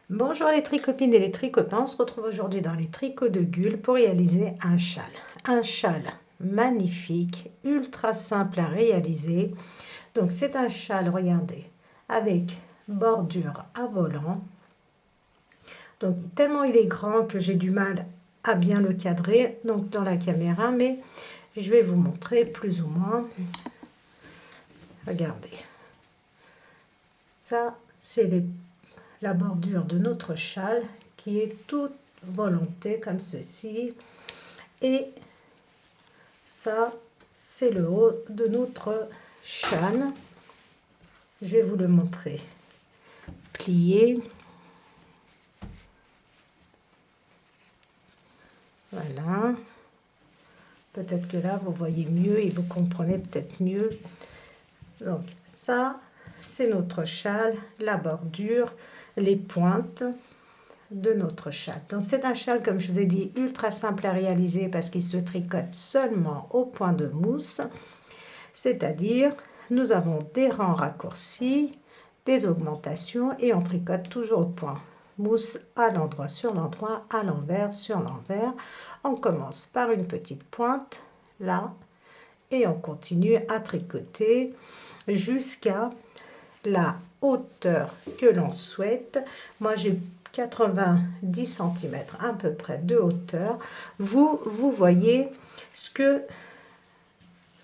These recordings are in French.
Bonjour les tricopines et les tricopains, on se retrouve aujourd'hui dans les tricots de Gul pour réaliser un châle. Un châle magnifique, ultra simple à réaliser. Donc c'est un châle, regardez, avec bordure à volant. Donc tellement il est grand que j'ai du mal à bien le cadrer donc dans la caméra, mais je vais vous montrer plus ou moins. Regardez, ça c'est la bordure de notre châle qui est toute volantée comme ceci, et ça c'est le haut de notre châle. Je vais vous le montrer plié. Voilà, peut-être que là vous voyez mieux et vous comprenez peut-être mieux. Donc ça c'est notre châle, la bordure, les pointes de notre châle. Donc c'est un châle, comme je vous ai dit, ultra simple à réaliser parce qu'il se tricote seulement au point de mousse, c'est-à-dire nous avons des rangs raccourcis, des augmentations et on tricote toujours au point mousse, à l'endroit sur l'endroit, à l'envers sur l'envers. On commence par une petite pointe là et on continue à tricoter jusqu'à la hauteur que l'on souhaite. Moi j'ai 90 cm à peu près de hauteur. Vous voyez ce que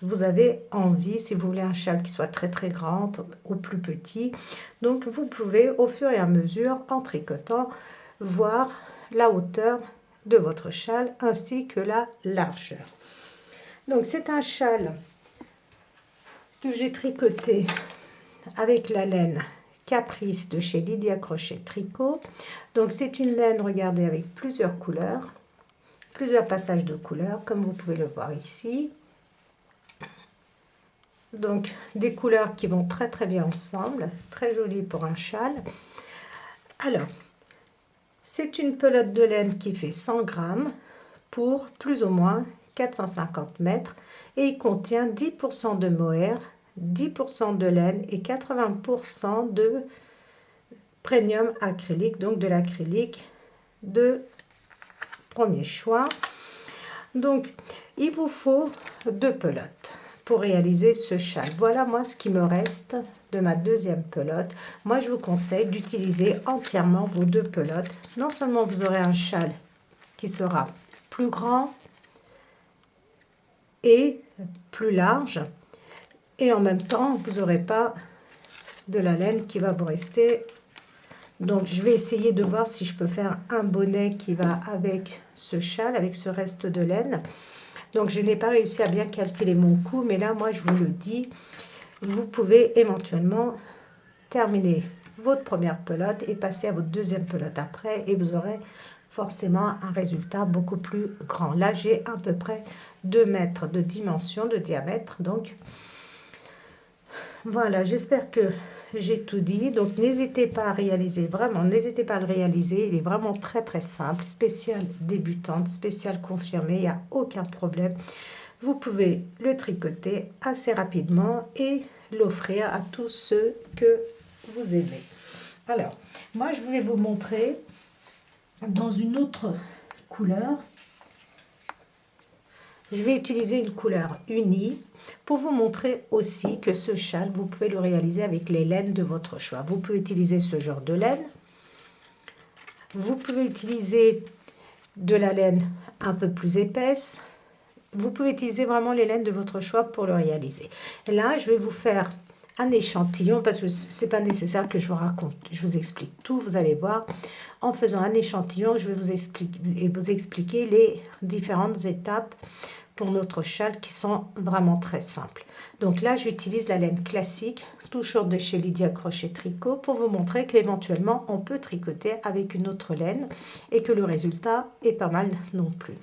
vous avez envie, si vous voulez un châle qui soit très très grand ou plus petit. Donc vous pouvez au fur et à mesure, en tricotant, voir la hauteur de votre châle ainsi que la largeur. Donc c'est un châle que j'ai tricoté avec la laine Caprice de chez Lydia Crochet Tricot. Donc c'est une laine, regardez, avec plusieurs couleurs, plusieurs passages de couleurs, comme vous pouvez le voir ici. Donc des couleurs qui vont très très bien ensemble, très jolies pour un châle. Alors, c'est une pelote de laine qui fait 100 grammes pour plus ou moins 450 mètres et il contient 10% de mohair, 10% de laine et 80% de premium acrylique, donc de l'acrylique de premier choix. Donc il vous faut 2 pelotes pour réaliser ce châle. Voilà moi ce qui me reste de ma deuxième pelote. Moi je vous conseille d'utiliser entièrement vos 2 pelotes. Non seulement vous aurez un châle qui sera plus grand et plus large, et en même temps vous n'aurez pas de la laine qui va vous rester. Donc je vais essayer de voir si je peux faire un bonnet qui va avec ce châle, avec ce reste de laine. Donc je n'ai pas réussi à bien calculer mon coût, mais là moi je vous le dis, vous pouvez éventuellement terminer votre première pelote et passer à votre deuxième pelote après, et vous aurez forcément un résultat beaucoup plus grand. Là j'ai à peu près 2 mètres de dimension, de diamètre. Donc voilà, j'espère que j'ai tout dit. Donc n'hésitez pas à réaliser, vraiment n'hésitez pas à le réaliser, il est vraiment très très simple, spécial débutante, spécial confirmé, il n'y a aucun problème. Vous pouvez le tricoter assez rapidement et l'offrir à tous ceux que vous aimez. Alors moi je vais vous montrer dans une autre couleur. Je vais utiliser une couleur unie pour vous montrer aussi que ce châle, vous pouvez le réaliser avec les laines de votre choix. Vous pouvez utiliser ce genre de laine. Vous pouvez utiliser de la laine un peu plus épaisse. Vous pouvez utiliser vraiment les laines de votre choix pour le réaliser. Et là, je vais vous faire un échantillon parce que ce n'est pas nécessaire que je vous raconte. Je vous explique tout, vous allez voir. En faisant un échantillon, je vais vous expliquer les différentes étapes pour notre châle qui sont vraiment très simples. Donc là j'utilise la laine classique, toujours de chez Lydia Crochet Tricot, pour vous montrer qu'éventuellement on peut tricoter avec une autre laine et que le résultat est pas mal non plus.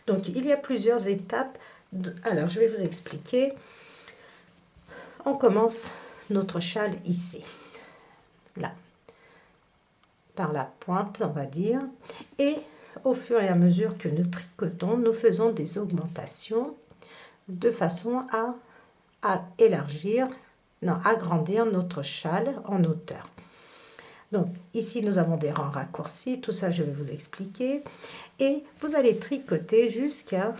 Donc il y a plusieurs étapes. Alors je vais vous expliquer. On commence notre châle ici, là, par la pointe on va dire, et au fur et à mesure que nous tricotons, nous faisons des augmentations de façon à élargir, non, agrandir notre châle en hauteur. Donc ici nous avons des rangs raccourcis, tout ça je vais vous expliquer. Et vous allez tricoter jusqu'à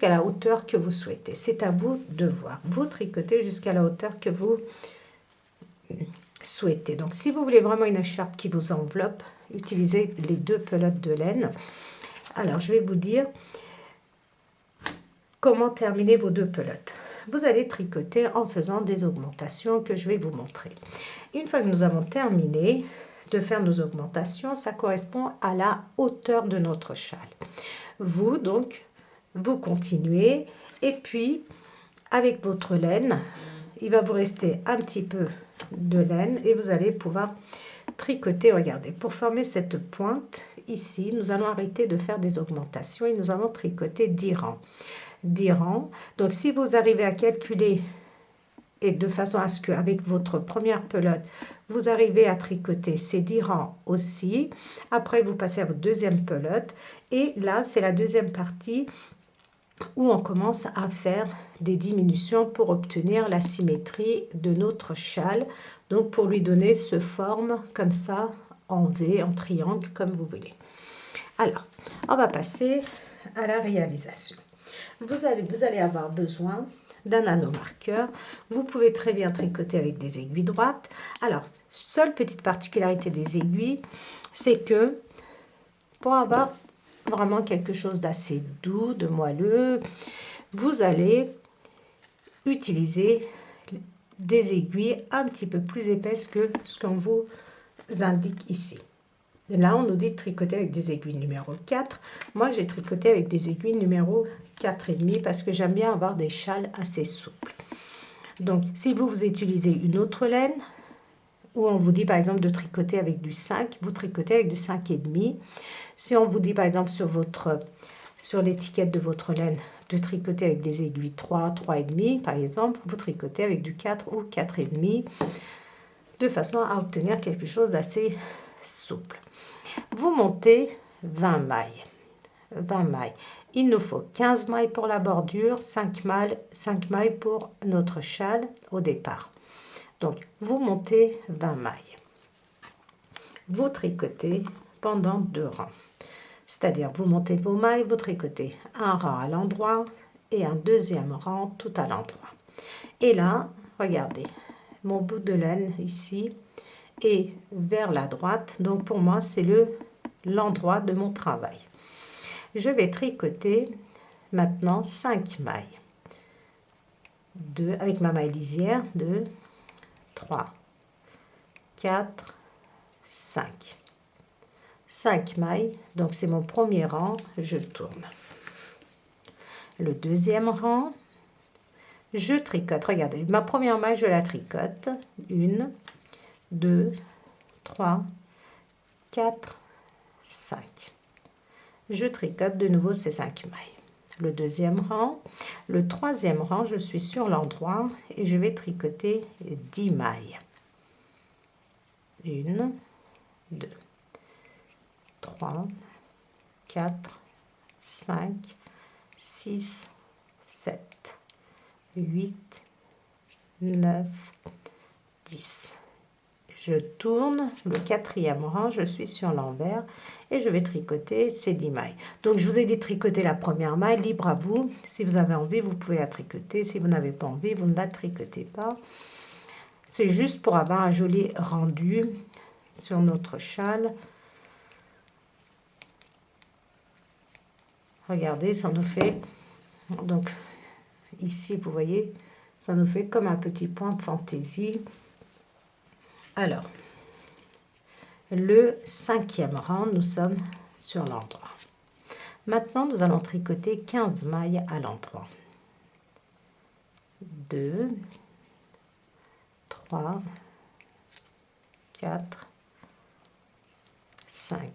la hauteur que vous souhaitez. C'est à vous de voir. Vous tricotez jusqu'à la hauteur que vous souhaitez. Donc si vous voulez vraiment une écharpe qui vous enveloppe, utilisez les 2 pelotes de laine. Alors je vais vous dire comment terminer vos 2 pelotes. Vous allez tricoter en faisant des augmentations que je vais vous montrer. Une fois que nous avons terminé de faire nos augmentations, ça correspond à la hauteur de notre châle. Vous, donc, vous continuez et puis avec votre laine, il va vous rester un petit peu de laine et vous allez pouvoir tricoter. Regardez, pour former cette pointe ici, nous allons arrêter de faire des augmentations et nous allons tricoter 10 rangs. 10 rangs. Donc si vous arrivez à calculer et de façon à ce qu'avec votre première pelote, vous arrivez à tricoter ces 10 rangs aussi. Après, vous passez à votre deuxième pelote. Et là, c'est la deuxième partie où on commence à faire des diminutions pour obtenir la symétrie de notre châle. Donc, pour lui donner ce forme comme ça, en V, en triangle, comme vous voulez. Alors, on va passer à la réalisation. Vous allez avoir besoin d'un anneau marqueur. Vous pouvez très bien tricoter avec des aiguilles droites. Alors, seule petite particularité des aiguilles, c'est que pour avoir vraiment quelque chose d'assez doux, de moelleux, vous allez utiliser des aiguilles un petit peu plus épaisses que ce qu'on vous indique ici. Là, on nous dit de tricoter avec des aiguilles numéro 4. Moi, j'ai tricoté avec des aiguilles numéro 4,5 parce que j'aime bien avoir des châles assez souples. Donc, si vous utilisez une autre laine, ou on vous dit par exemple de tricoter avec du 5, vous tricotez avec du 5,5. Si on vous dit par exemple sur l'étiquette de votre laine de tricoter avec des aiguilles 3, 3,5 par exemple, vous tricotez avec du 4 ou 4,5 de façon à obtenir quelque chose d'assez souple. Vous montez 20 mailles. 20 mailles. Il nous faut 15 mailles pour la bordure, 5 mailles pour notre châle au départ. Donc, vous montez 20 mailles. Vous tricotez pendant 2 rangs. C'est-à-dire, vous montez vos mailles, vous tricotez un rang à l'endroit et un deuxième rang tout à l'endroit. Et là, regardez, mon bout de laine ici est vers la droite. Donc, pour moi, c'est l'endroit de mon travail. Je vais tricoter maintenant 5 mailles. 2 avec ma maille lisière, 2, 3, 4, 5. 5 mailles, donc c'est mon premier rang, je tourne. Le deuxième rang, je tricote. Regardez, ma première maille, je la tricote. 1, 2, 3, 4, 5. Je tricote de nouveau ces 5 mailles. Le deuxième rang, le troisième rang, je suis sur l'endroit et je vais tricoter 10 mailles. 1, 2, 3, 4, 5, 6, 7, 8, 9, 10. Je tourne le quatrième rang, je suis sur l'envers et je vais tricoter ces 10 mailles. Donc, je vous ai dit de tricoter la première maille, libre à vous. Si vous avez envie, vous pouvez la tricoter. Si vous n'avez pas envie, vous ne la tricotez pas. C'est juste pour avoir un joli rendu sur notre châle. Regardez, ça nous fait, donc ici, vous voyez, ça nous fait comme un petit point fantaisie. Alors, le cinquième rang, nous sommes sur l'endroit. Maintenant, nous allons tricoter 15 mailles à l'endroit. 2, 3, 4, 5,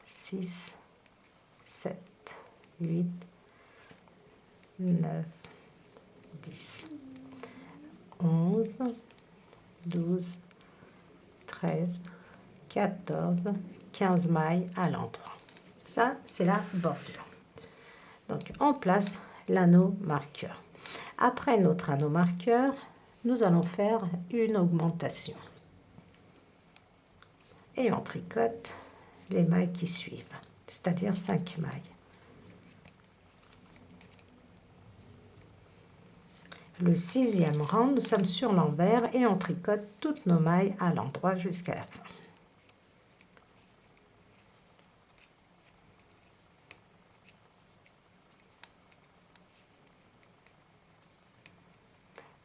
6, 7, 8, 9, 10, 11, 12, 13, 14, 15 mailles à l'endroit. Ça, c'est la bordure. Donc, on place l'anneau marqueur. Après notre anneau marqueur, nous allons faire une augmentation. Et on tricote les mailles qui suivent, c'est-à-dire 5 mailles. Le 6e rang, nous sommes sur l'envers et on tricote toutes nos mailles à l'endroit jusqu'à la fin.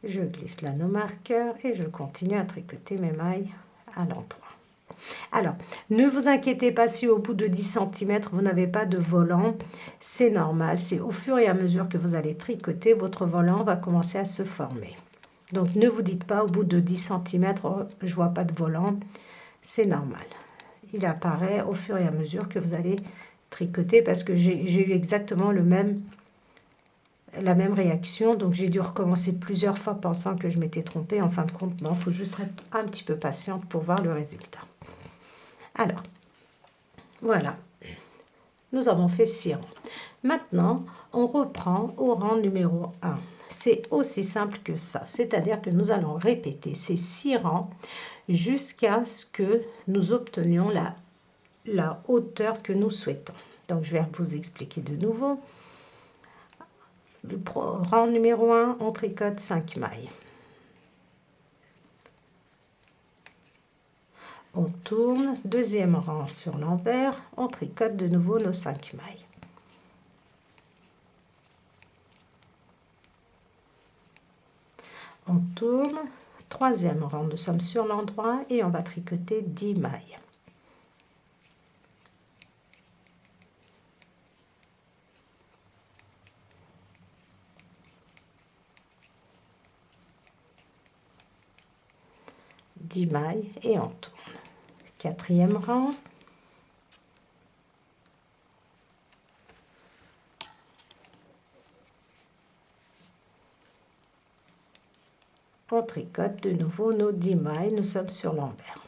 Je glisse là nos marqueurs et je continue à tricoter mes mailles à l'endroit. Alors, ne vous inquiétez pas si au bout de 10 cm, vous n'avez pas de volant. C'est normal, c'est au fur et à mesure que vous allez tricoter, votre volant va commencer à se former. Donc, ne vous dites pas au bout de 10 cm, oh, je ne vois pas de volant. C'est normal. Il apparaît au fur et à mesure que vous allez tricoter parce que j'ai eu exactement la même réaction. Donc, j'ai dû recommencer plusieurs fois pensant que je m'étais trompée. En fin de compte, non, il faut juste être un petit peu patiente pour voir le résultat. Alors, voilà, nous avons fait 6 rangs. Maintenant, on reprend au rang numéro 1. C'est aussi simple que ça, c'est-à-dire que nous allons répéter ces 6 rangs jusqu'à ce que nous obtenions la hauteur que nous souhaitons. Donc, je vais vous expliquer de nouveau. Le rang numéro 1, on tricote 5 mailles. On tourne, 2e rang sur l'envers, on tricote de nouveau nos 5 mailles. On tourne, 3e rang, nous sommes sur l'endroit et on va tricoter 10 mailles. Mailles et on tourne. 4e rang. On tricote de nouveau nos 10 mailles, nous sommes sur l'envers.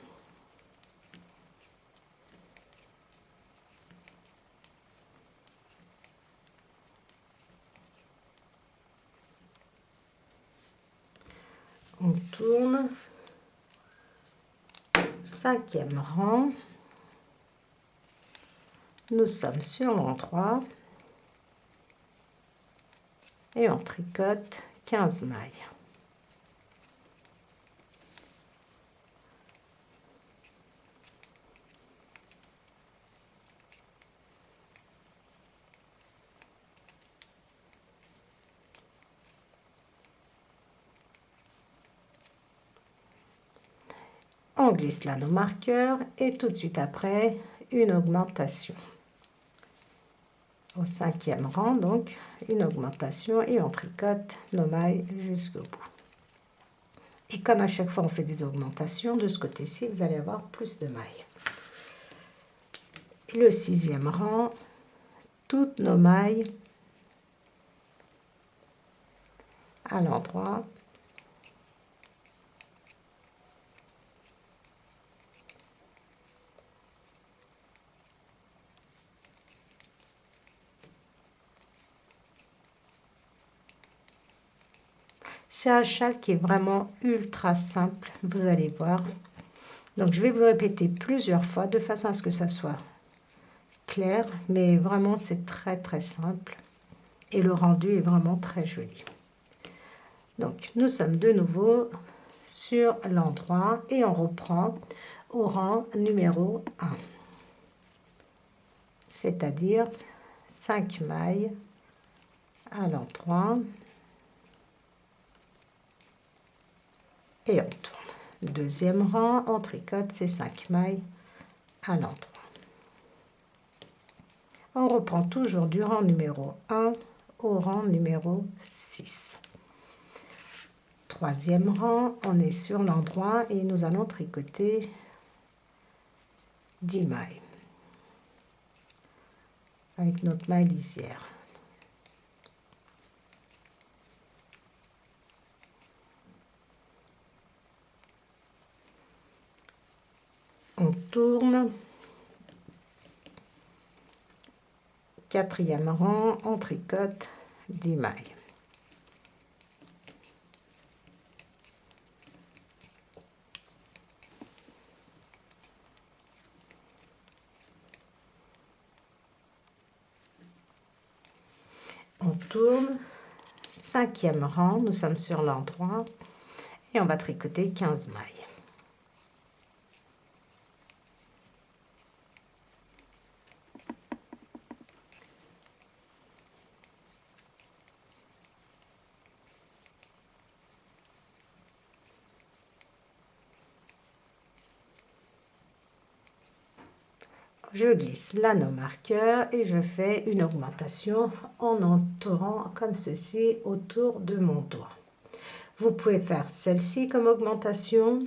On tourne. 5e rang, nous sommes sur l'endroit et on tricote 15 mailles. On glisse là nos marqueurs et tout de suite après, une augmentation. Au 5e rang, donc, une augmentation et on tricote nos mailles jusqu'au bout. Et comme à chaque fois on fait des augmentations, de ce côté-ci, vous allez avoir plus de mailles. Et le 6e rang, toutes nos mailles à l'endroit. C'est un châle qui est vraiment ultra simple, vous allez voir. Donc, je vais vous le répéter plusieurs fois de façon à ce que ça soit clair, mais vraiment, c'est très, très simple. Et le rendu est vraiment très joli. Donc, nous sommes de nouveau sur l'endroit et on reprend au rang numéro 1. C'est-à-dire 5 mailles à l'endroit. Et on tourne. 2e rang, on tricote ces 5 mailles à l'endroit. On reprend toujours du rang numéro 1 au rang numéro 6. 3e rang, on est sur l'endroit et nous allons tricoter 10 mailles avec notre maille lisière. On tourne. 4e rang, on tricote 10 mailles. tourne, 5e rang, nous sommes sur l'endroit et on va tricoter 15 mailles. Je glisse l'anneau marqueur et je fais une augmentation en entourant comme ceci autour de mon doigt. Vous pouvez faire celle-ci comme augmentation.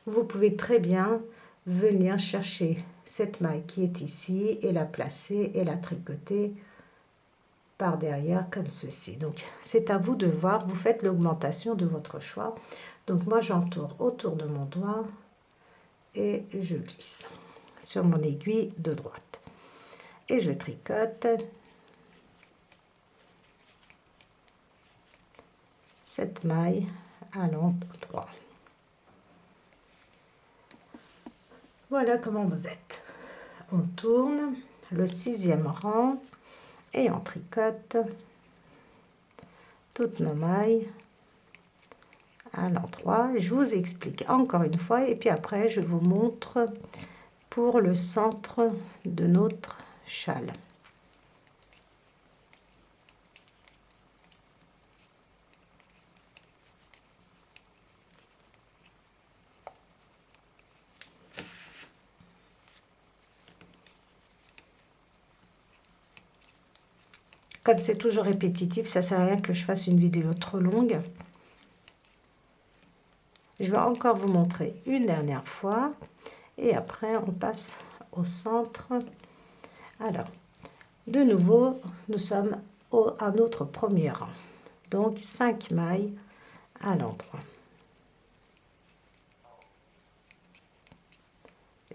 Vous pouvez très bien venir chercher cette maille qui est ici et la placer et la tricoter par derrière comme ceci. Donc c'est à vous de voir, vous faites l'augmentation de votre choix. Donc moi j'entoure autour de mon doigt et je glisse sur mon aiguille de droite et je tricote cette maille à l'endroit. Voilà comment vous êtes. On tourne le 6e rang et on tricote toutes nos mailles à l'endroit. Je vous explique encore une fois et puis après je vous montre pour le centre de notre châle. Comme c'est toujours répétitif, ça ne sert à rien que je fasse une vidéo trop longue. Je vais encore vous montrer une dernière fois. Et après, on passe au centre. Alors, de nouveau, nous sommes à notre premier rang. Donc, 5 mailles à l'endroit.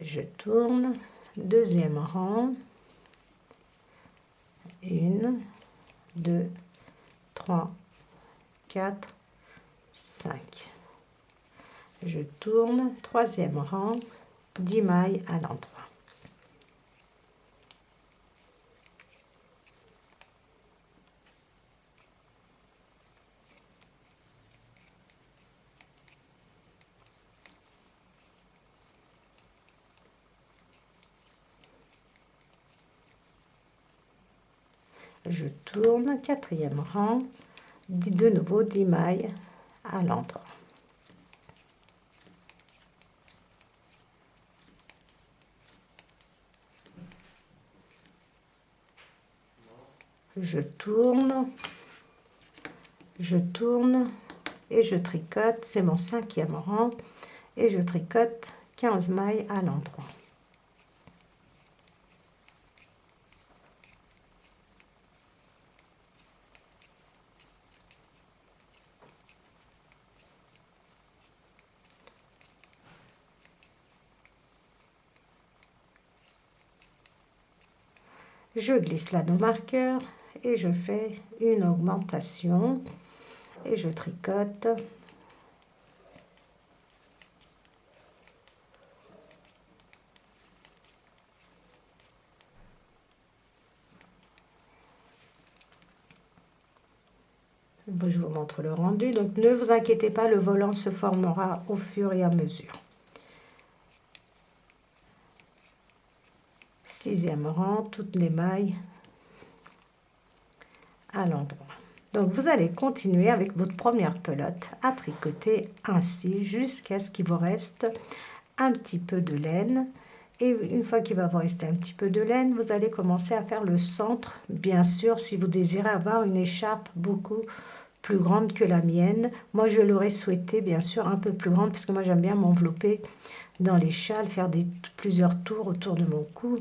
Je tourne. 2e rang. 1, 2, 3, 4, 5. Je tourne. 3e rang. 10 mailles à l'endroit. Je tourne, 4e rang, de nouveau 10 mailles à l'endroit. Je tourne et je tricote, c'est mon 5e rang et je tricote 15 mailles à l'endroit. Je glisse l'anneau marqueur et je fais une augmentation et je tricote je vous montre le rendu, donc ne vous inquiétez pas, le volant se formera au fur et à mesure. 6e rang, toutes les mailles à l'endroit. Donc vous allez continuer avec votre première pelote à tricoter ainsi jusqu'à ce qu'il vous reste un petit peu de laine. Et une fois qu'il va vous rester un petit peu de laine, vous allez commencer à faire le centre. Bien sûr, si vous désirez avoir une écharpe beaucoup plus grande que la mienne, moi je l'aurais souhaité bien sûr un peu plus grande parce que moi j'aime bien m'envelopper dans les châles, faire plusieurs tours autour de mon cou.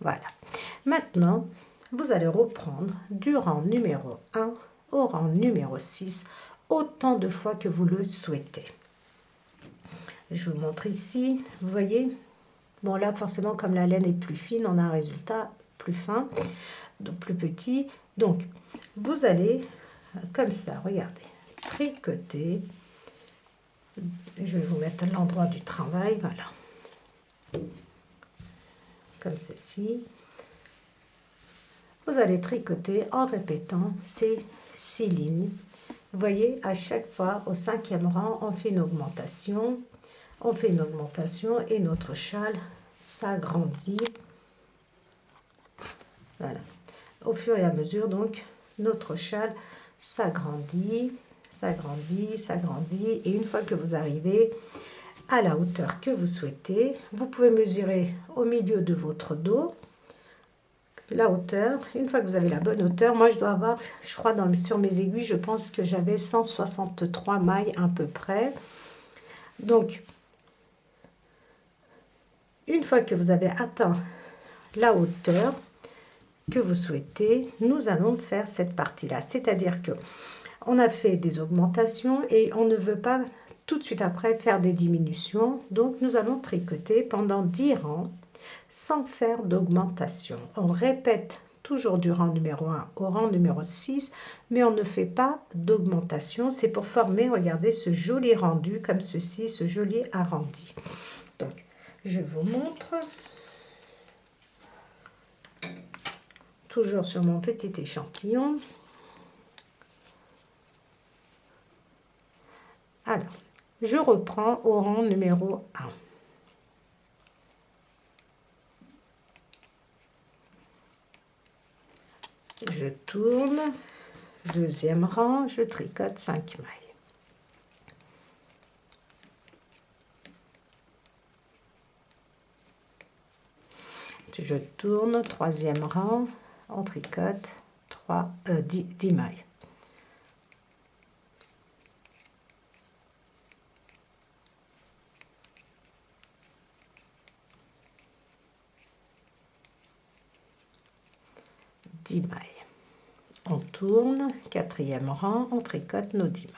Voilà. Maintenant, vous allez reprendre du rang numéro 1 au rang numéro 6, autant de fois que vous le souhaitez. Je vous montre ici, vous voyez, bon là forcément comme la laine est plus fine, on a un résultat plus fin, donc plus petit. Donc, vous allez comme ça, regardez, tricoter. Je vais vous mettre à l'endroit du travail, voilà. comme ceci. Vous allez tricoter en répétant ces 6 lignes. Vous voyez, à chaque fois, au 5e rang, on fait une augmentation. On fait une augmentation et notre châle s'agrandit. Voilà. Au fur et à mesure, donc, notre châle s'agrandit, s'agrandit, s'agrandit. Et une fois que vous arrivez à la hauteur que vous souhaitez, vous pouvez mesurer au milieu de votre dos la hauteur. Une fois que vous avez la bonne hauteur, moi je dois avoir, je crois sur mes aiguilles, je pense que j'avais 163 mailles à peu près. Donc, une fois que vous avez atteint la hauteur que vous souhaitez, nous allons faire cette partie-là. C'est-à-dire que on a fait des augmentations et on ne veut pas tout de suite après faire des diminutions. Donc, nous allons tricoter pendant 10 rangs sans faire d'augmentation. On répète toujours du rang numéro 1 au rang numéro 6, mais on ne fait pas d'augmentation. C'est pour former, regardez, ce joli rendu comme ceci, ce joli arrondi. Donc, je vous montre. Toujours sur mon petit échantillon. Alors, je reprends au rang numéro 1. Je tourne, deuxième rang, je tricote 5 mailles. Je tourne, troisième rang, on tricote 10 mailles. Mailles. On tourne, quatrième rang, on tricote nos 10 mailles.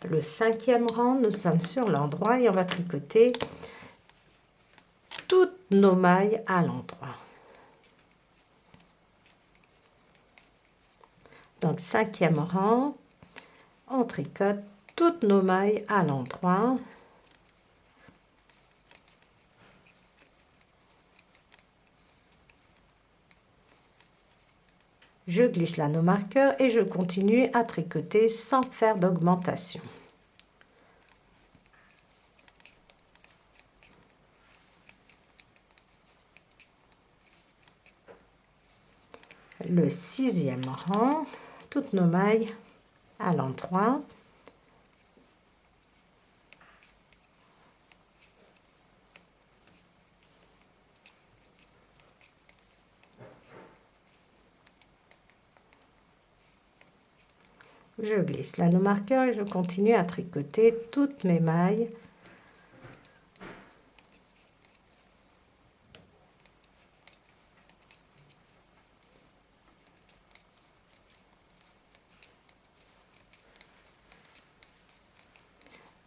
Le 5e rang, nous sommes sur l'endroit et on va tricoter toutes nos mailles à l'endroit. Donc 5e rang, on tricote toutes nos mailles à l'endroit. Je glisse l'anneau marqueur et je continue à tricoter sans faire d'augmentation. Le 6e rang, toutes nos mailles à l'endroit. Je glisse l'anneau marqueur et je continue à tricoter toutes mes mailles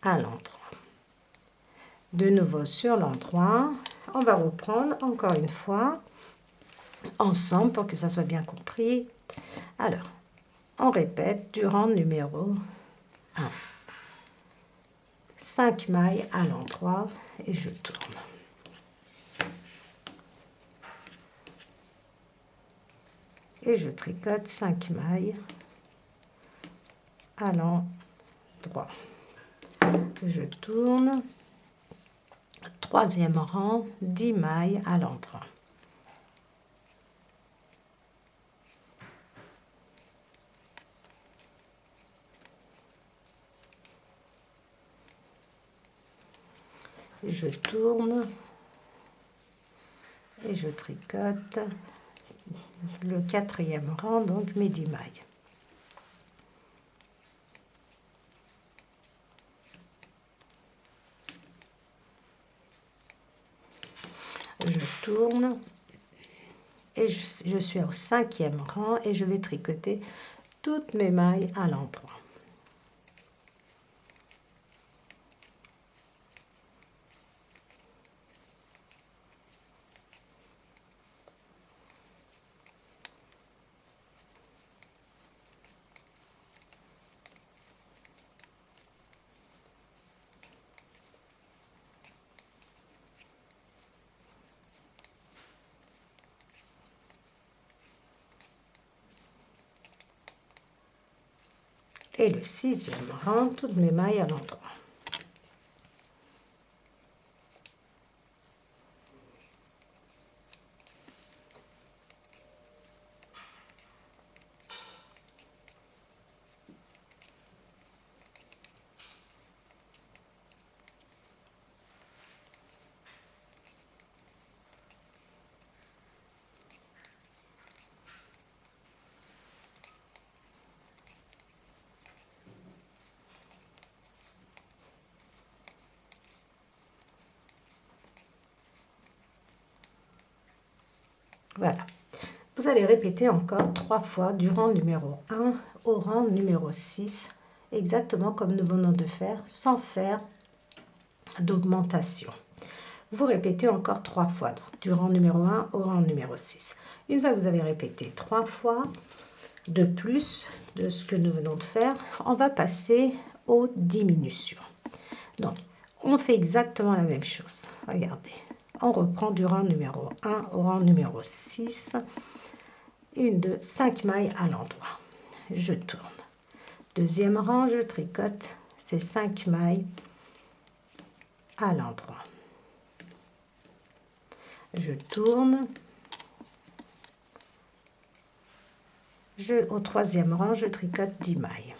à l'endroit. De nouveau sur l'endroit, on va reprendre encore une fois ensemble pour que ça soit bien compris. Alors, on répète du rang numéro 1. 5 mailles à l'endroit et je tourne. Et je tricote 5 mailles à l'endroit. Je tourne. 3e rang, 10 mailles à l'endroit. Je tourne et je tricote le 4e rang, donc mes 10 mailles. Je tourne et je suis au 5e rang et je vais tricoter toutes mes mailles à l'endroit. Et le 6e rang, toutes mes mailles à l'endroit. Voilà. Vous allez répéter encore 3 fois du rang numéro 1 au rang numéro 6, exactement comme nous venons de faire, sans faire d'augmentation. Vous répétez encore 3 fois, donc du rang numéro 1 au rang numéro 6. Une fois que vous avez répété 3 fois de plus de ce que nous venons de faire, on va passer aux diminutions. Donc, on fait exactement la même chose. Regardez. On reprend du rang numéro 1 au rang numéro 6. 1, 2, 5 mailles à l'endroit. Je tourne. Deuxième rang, je tricote ces 5 mailles à l'endroit. Je tourne. Au troisième rang, je tricote 10 mailles.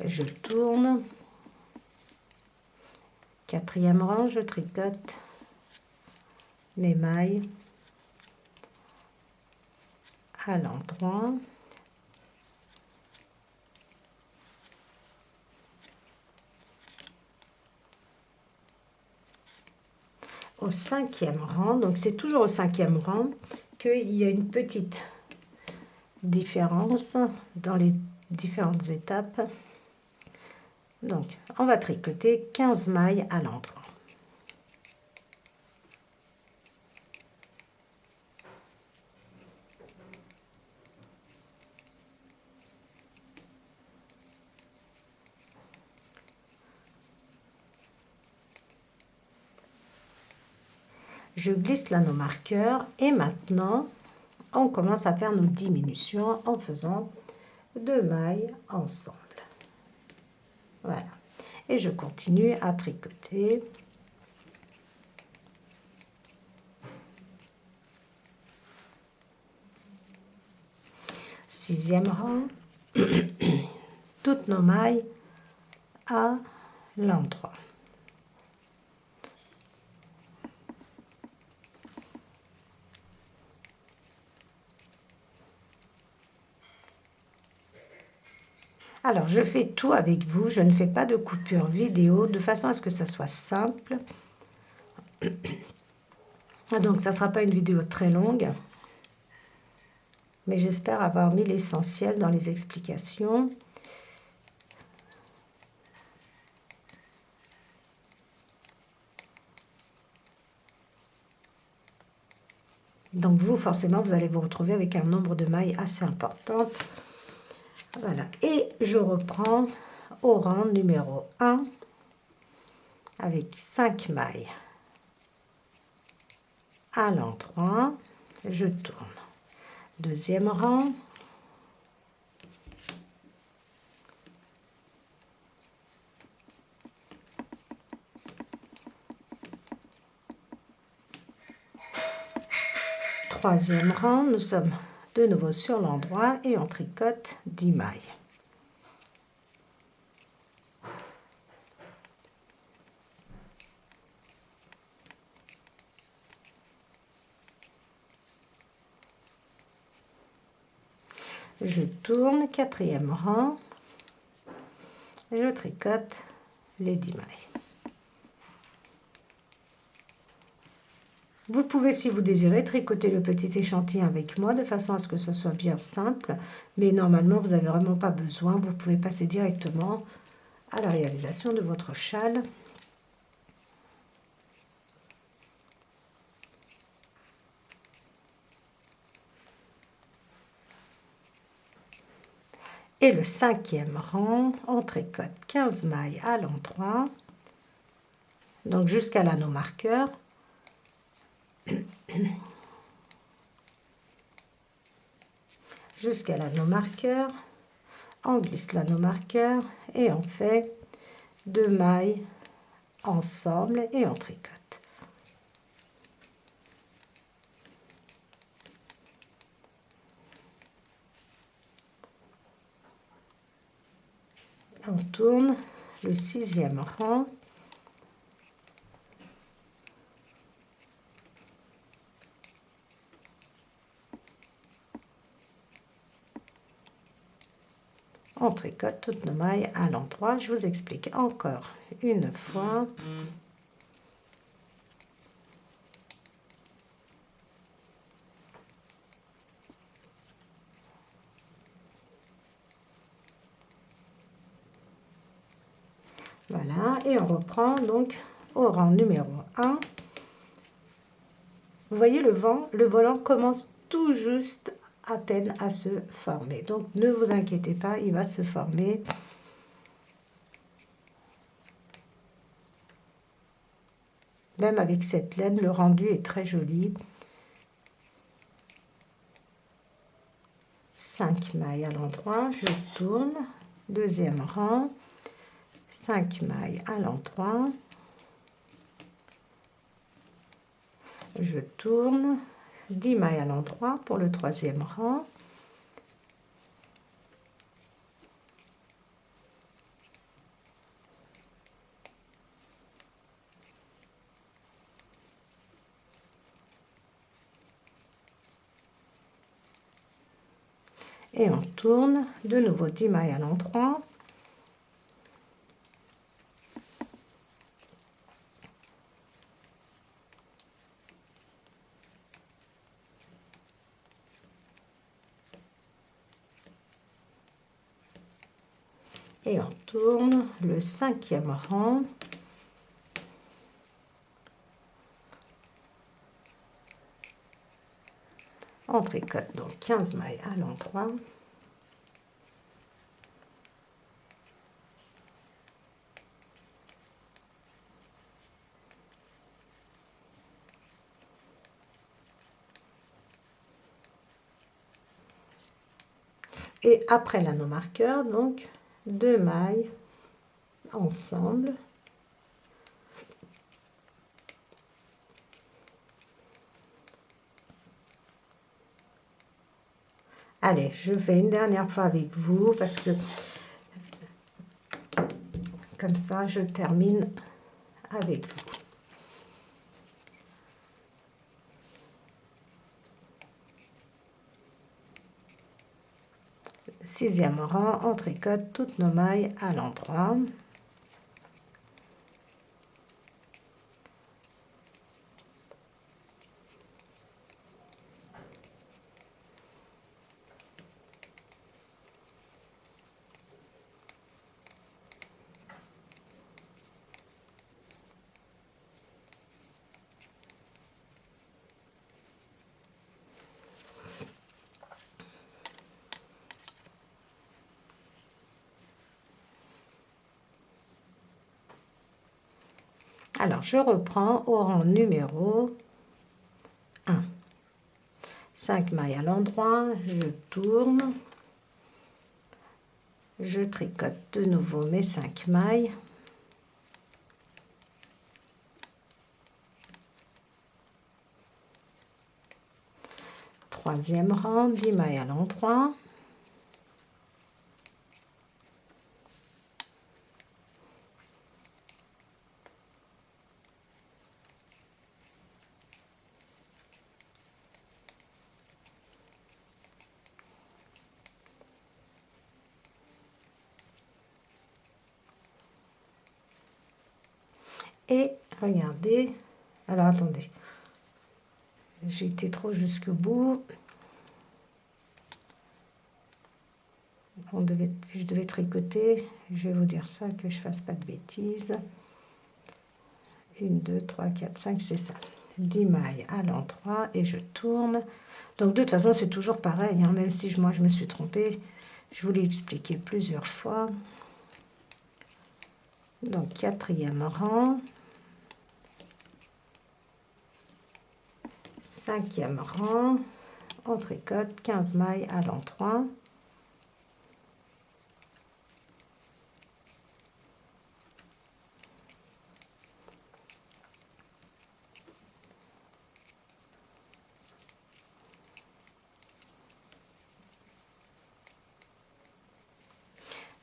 Je tourne. Quatrième rang, je tricote mes mailles à l'endroit. Au cinquième rang, donc c'est toujours au cinquième rang qu'il y a une petite différence dans les différentes étapes. Donc, on va tricoter 15 mailles à l'endroit. Je glisse l'anneau marqueur et maintenant, on commence à faire nos diminutions en faisant 2 mailles ensemble. Voilà. Et je continue à tricoter. Sixième rang, toutes nos mailles à l'endroit. Alors, je fais tout avec vous, je ne fais pas de coupure vidéo, de façon à ce que ça soit simple. Donc, ça ne sera pas une vidéo très longue, mais j'espère avoir mis l'essentiel dans les explications. Donc, vous, forcément, vous allez vous retrouver avec un nombre de mailles assez importante. Voilà, et je reprends au rang numéro 1 avec 5 mailles à l'endroit. Je tourne. Deuxième rang. Troisième rang, nous sommes de nouveau sur l'endroit et on tricote 10 mailles. Je tourne, quatrième rang, je tricote les 10 mailles. Vous pouvez, si vous désirez, tricoter le petit échantillon avec moi de façon à ce que ce soit bien simple, mais normalement, vous n'avez vraiment pas besoin. Vous pouvez passer directement à la réalisation de votre châle. Et le cinquième rang, on tricote 15 mailles à l'endroit, donc jusqu'à l'anneau marqueur. jusqu'à l'anneau marqueur. On glisse l'anneau marqueur et on fait 2 mailles ensemble et on tricote. On tourne le 6e rang. On tricote toutes nos mailles à l'endroit. Je vous explique encore une fois. Voilà, et on reprend donc au rang numéro 1. Vous voyez le volant commence tout juste à peine à se former. Donc ne vous inquiétez pas, il va se former. Même avec cette laine, le rendu est très joli. 5 mailles à l'endroit, je tourne, 2e rang, 5 mailles à l'endroit, je tourne, 10 mailles à l'endroit pour le 3e rang, et on tourne, de nouveau 10 mailles à l'endroit, et on tourne le 5e rang, on tricote donc 15 mailles à l'endroit, et après l'anneau marqueur, donc 2 mailles ensemble, allez, je fais une dernière fois avec vous parce que comme ça je termine avec vous. 6e rang, on tricote toutes nos mailles à l'endroit. Alors, je reprends au rang numéro 1. 5 mailles à l'endroit, je tourne, je tricote de nouveau mes 5 mailles. Troisième rang, 10 mailles à l'endroit. Et regardez, alors attendez, j'ai été trop jusqu'au bout. Je devais tricoter, je vais vous dire ça, que je fasse pas de bêtises. 1, 2, 3, 4, 5, c'est ça. 10 mailles à l'endroit et je tourne. Donc de toute façon, c'est toujours pareil, hein, même si moi je me suis trompée. Je vous l'ai expliqué plusieurs fois. Donc 4e rang. 5e rang, on tricote 15 mailles allant 3.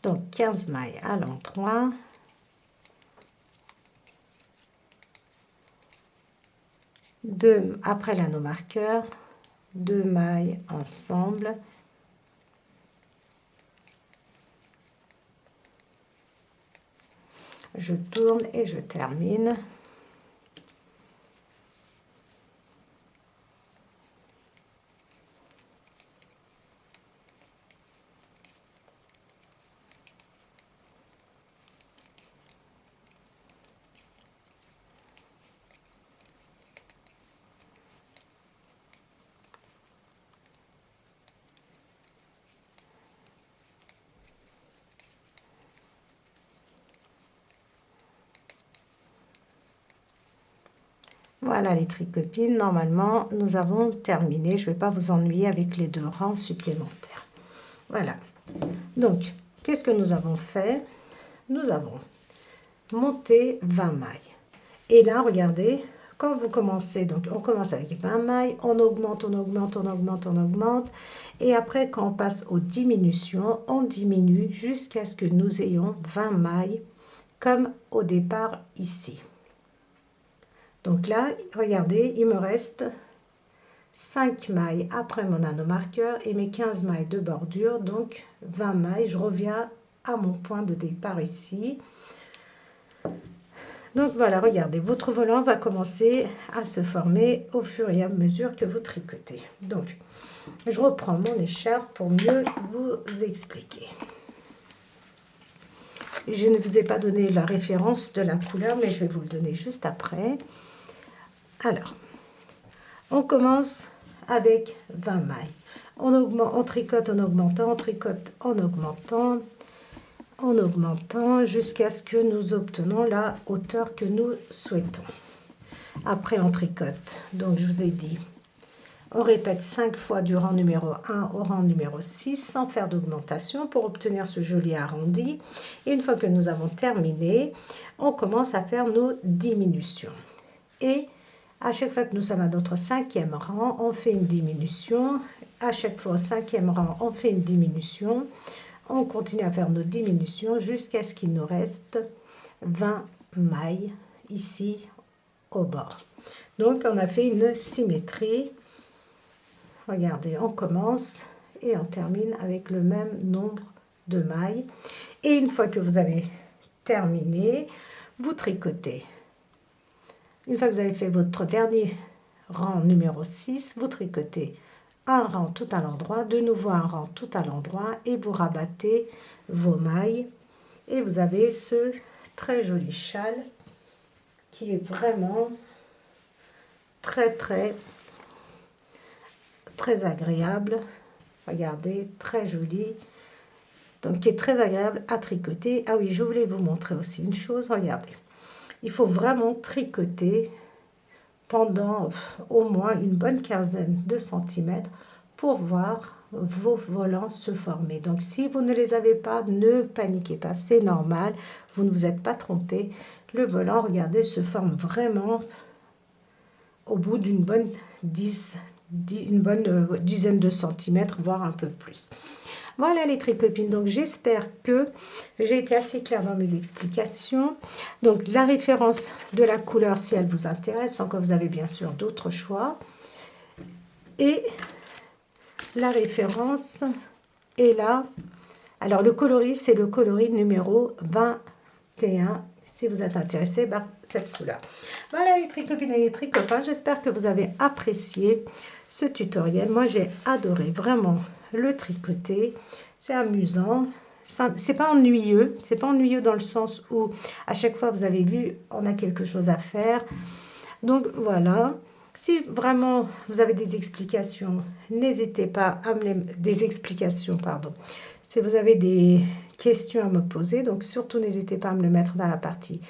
Donc 15 mailles allant 3. Après l'anneau marqueur, 2 mailles ensemble. Je tourne et je termine. Voilà les tricopines, normalement nous avons terminé. Je ne vais pas vous ennuyer avec les 2 rangs supplémentaires. Voilà. Donc, qu'est-ce que nous avons fait? Nous avons monté 20 mailles. Et là, regardez, quand vous commencez, donc on commence avec 20 mailles, on augmente, on augmente, on augmente, on augmente. Et après, quand on passe aux diminutions, on diminue jusqu'à ce que nous ayons 20 mailles, comme au départ ici. Donc là, regardez, il me reste 5 mailles après mon anneau marqueur et mes 15 mailles de bordure, donc 20 mailles. Je reviens à mon point de départ ici. Donc voilà, regardez, votre volant va commencer à se former au fur et à mesure que vous tricotez. Donc, je reprends mon écharpe pour mieux vous expliquer. Je ne vous ai pas donné la référence de la couleur, mais je vais vous le donner juste après. Alors, on commence avec 20 mailles. On tricote en augmentant, on tricote en augmentant, jusqu'à ce que nous obtenons la hauteur que nous souhaitons. Après, on tricote. Donc, je vous ai dit, on répète 5 fois du rang numéro 1 au rang numéro 6 sans faire d'augmentation pour obtenir ce joli arrondi. Et une fois que nous avons terminé, on commence à faire nos diminutions. Et à chaque fois que nous sommes à notre 5e rang, on fait une diminution. À chaque fois au 5e rang, on fait une diminution. On continue à faire nos diminutions jusqu'à ce qu'il nous reste 20 mailles ici au bord. Donc, on a fait une symétrie. Regardez, on commence et on termine avec le même nombre de mailles. Et une fois que vous avez terminé, vous tricotez. Une fois que vous avez fait votre dernier rang numéro 6, vous tricotez un rang tout à l'endroit, de nouveau un rang tout à l'endroit et vous rabattez vos mailles. Et vous avez ce très joli châle qui est vraiment très agréable. Regardez, très joli. Donc, qui est très agréable à tricoter. Ah oui, je voulais vous montrer aussi une chose. Regardez. Il faut vraiment tricoter pendant au moins une bonne quinzaine de centimètres pour voir vos volants se former. Donc, si vous ne les avez pas, ne paniquez pas, c'est normal, vous ne vous êtes pas trompé. Le volant, regardez, se forme vraiment au bout d'une bonne dizaine de centimètres, voire un peu plus. Voilà les tricopines, donc j'espère que j'ai été assez claire dans mes explications. Donc la référence de la couleur si elle vous intéresse, encore vous avez bien sûr d'autres choix. Et la référence est là. Alors le coloris, c'est le coloris numéro 21, si vous êtes intéressé par cette couleur. Voilà les tricopines et les tricopains, j'espère que vous avez apprécié ce tutoriel. Moi j'ai adoré vraiment le tricoter, c'est amusant, c'est pas ennuyeux, dans le sens où à chaque fois vous avez vu, on a quelque chose à faire. Donc voilà, si vraiment vous avez des explications, n'hésitez pas à si vous avez des questions à me poser, donc surtout n'hésitez pas à me le mettre dans la partie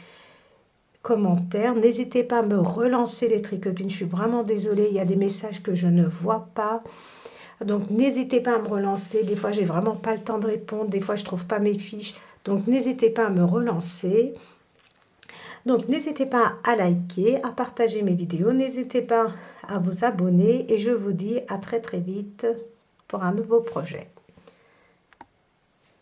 commentaires. N'hésitez pas à me relancer les Tricopines. Je suis vraiment désolée, il y a des messages que je ne vois pas. Donc, n'hésitez pas à me relancer. Des fois, j'ai vraiment pas le temps de répondre. Des fois, je trouve pas mes fiches. Donc, n'hésitez pas à me relancer. Donc, n'hésitez pas à liker, à partager mes vidéos. N'hésitez pas à vous abonner. Et je vous dis à très très vite pour un nouveau projet.